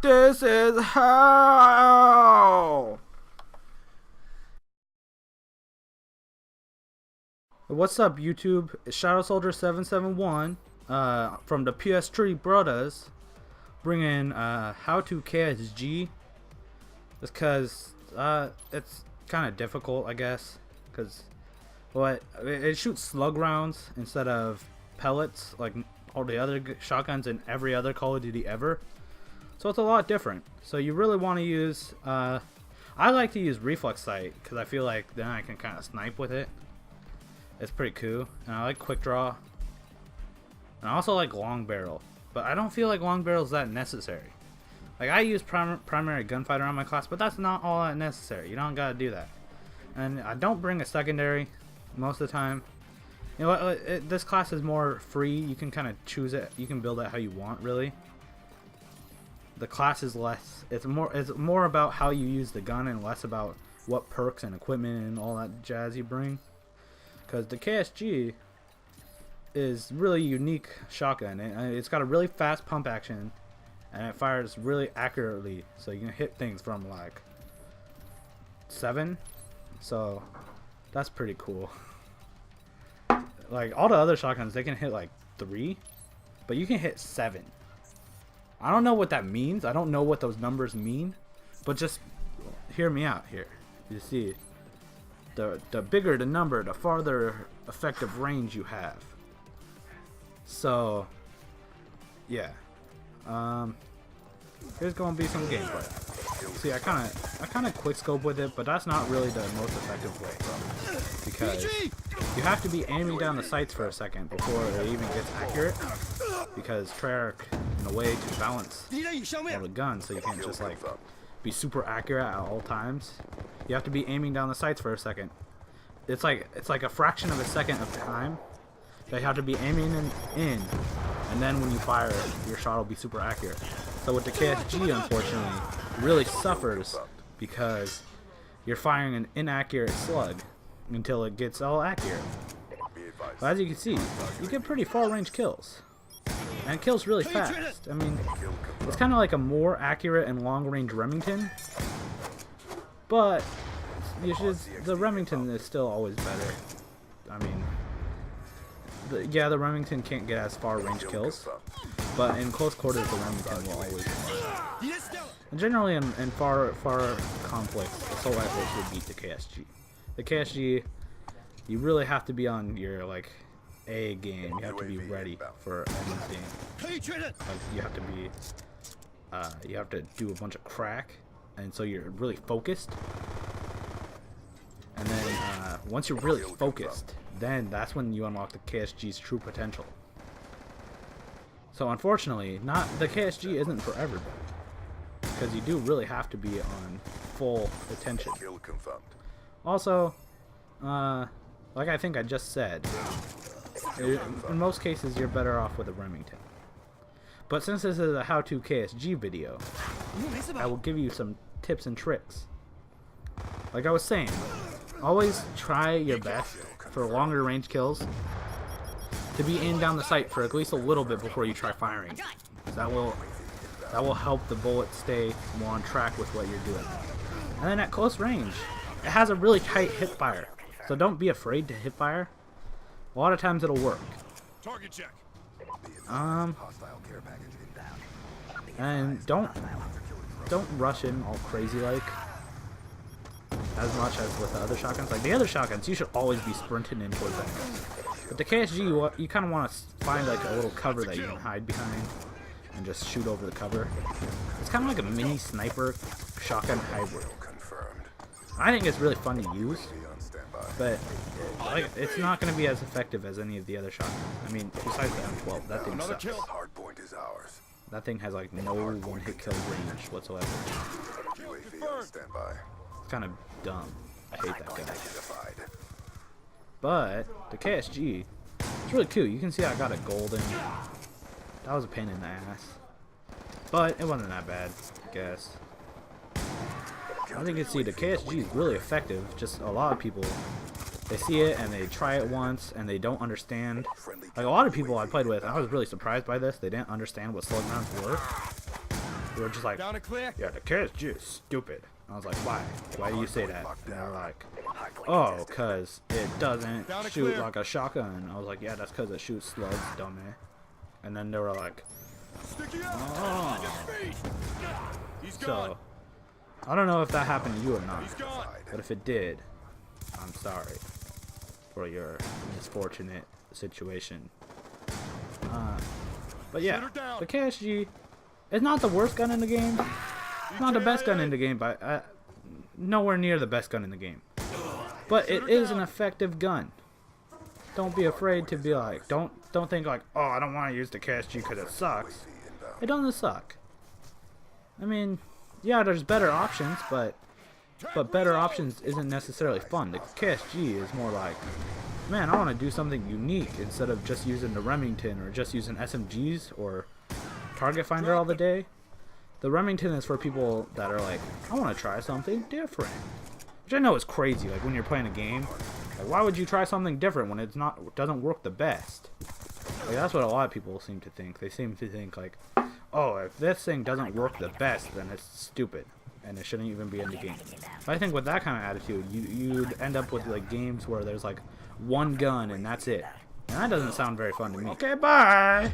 This is how. What's up, YouTube? It's Shadow Soldier 771 from the PS3 Brothers, bringing how to KSG. Just because it's kind of difficult, I guess, because it shoots slug rounds instead of pellets like all the other shotguns in every other Call of Duty ever. So it's a lot different. So you really want to use I like to use reflex sight because I feel like then I can kind of snipe with it. It's pretty cool. And I like quick draw. And I also like long barrel, but I don't feel like long barrel is that necessary. Like, I use primary gunfighter on my class, but that's not all that necessary. You don't gotta do that. And I don't bring a secondary most of the time. You know what? This class is more free. You can kind of choose it. You can build it how you want, really. The class is less. It's more about how you use the gun and less about what perks and equipment and all that jazz you bring. Because the KSG is really unique shotgun. It's got a really fast pump action, and it fires really accurately, so you can hit things from like 7. So that's pretty cool. Like all the other shotguns, they can hit like 3, but you can hit 7. I don't know what that means. I don't know what those numbers mean, but just hear me out here. You see, the bigger the number, the farther effective range you have. So yeah, here's gonna be some gameplay. See, I kind of quick scope with it, but that's not really the most effective way, because you have to be aiming down the sights for a second before it even gets accurate, because Treyarch, in a way to balance all the guns, so you can't just like be super accurate at all times. You have to be aiming down the sights for a second. It's like a fraction of a second of time. They have to be aiming in, and then when you fire, your shot will be super accurate. So with the KSG, unfortunately, really suffers because you're firing an inaccurate slug until it gets all accurate. But as you can see, you get pretty far-range kills, and it kills really fast. I mean, it's kind of like a more accurate and long-range Remington, but the Remington is still always better. I mean, yeah, the Remington can't get as far range kills, but in close quarters the Remington will always win. And generally in far conflicts, assault rifles will beat the KSG. The KSG, you really have to be on your like A game. You have to be ready for anything. Like, you have to do a bunch of crack, and so you're really focused. And then once you're really focused, then that's when you unlock the KSG's true potential. So unfortunately, the KSG isn't for everybody, because you do really have to be on full attention. Also, like I think I just said, in most cases you're better off with a Remington. But since this is a how-to KSG video, I will give you some tips and tricks. Like I was saying, always try your best for longer range kills to be aimed down the sight for at least a little bit before you try firing. That will help the bullet stay more on track with what you're doing. And then at close range, it has a really tight hip fire, so don't be afraid to hip fire. A lot of times it'll work. Target check. And don't rush in all crazy like as much as with the other shotguns. Like the other shotguns, you should always be sprinting in towards them. But the KSG, you kind of want to find like a little cover that you can hide behind and just shoot over the cover. It's kind of like a mini sniper shotgun hybrid. I think it's really fun to use, but like it's not going to be as effective as any of the other shotguns. I mean, besides the M12, that thing sucks. That thing has like no one-hit kill range whatsoever. It's kind of dumb. I hate that guy. But the KSG, it's really cool. You can see I got a golden. That was a pain in the ass, but it wasn't that bad, I guess. As you can see, the KSG is really effective. Just a lot of people, they see it and they try it once and they don't understand. Like a lot of people I played with, I was really surprised by this. They didn't understand what slug rounds were. They were just like, Down and clear. yeah, the KSG is stupid. I was like, why? Why do you say that? And they're like, oh, cause it doesn't shoot like a shotgun. I was like, yeah, that's cause it shoots slugs, dumbass. And then they were like, oh. So, I don't know if that happened to you or not, but if it did, I'm sorry for your misfortunate situation. But yeah, the KSG is not the worst gun in the game. It's not the best gun in the game, but nowhere near the best gun in the game. But it is an effective gun. Don't be afraid to be like, don't think like, oh, I don't want to use the KSG because it sucks. It doesn't suck. I mean, yeah, there's better options, but better options isn't necessarily fun. The KSG is more like, man, I want to do something unique instead of just using the Remington or just using SMGs or Target Finder all the day. The Remington is for people that are like, I want to try something different. Which I know is crazy, like when you're playing a game. Like, why would you try something different when it doesn't work the best? Like, that's what a lot of people seem to think. They seem to think like, oh, if this thing doesn't work the best, then it's stupid and it shouldn't even be in the game. But I think with that kind of attitude, you'd end up with like games where there's like one gun and that's it. And that doesn't sound very fun to me. Okay, bye!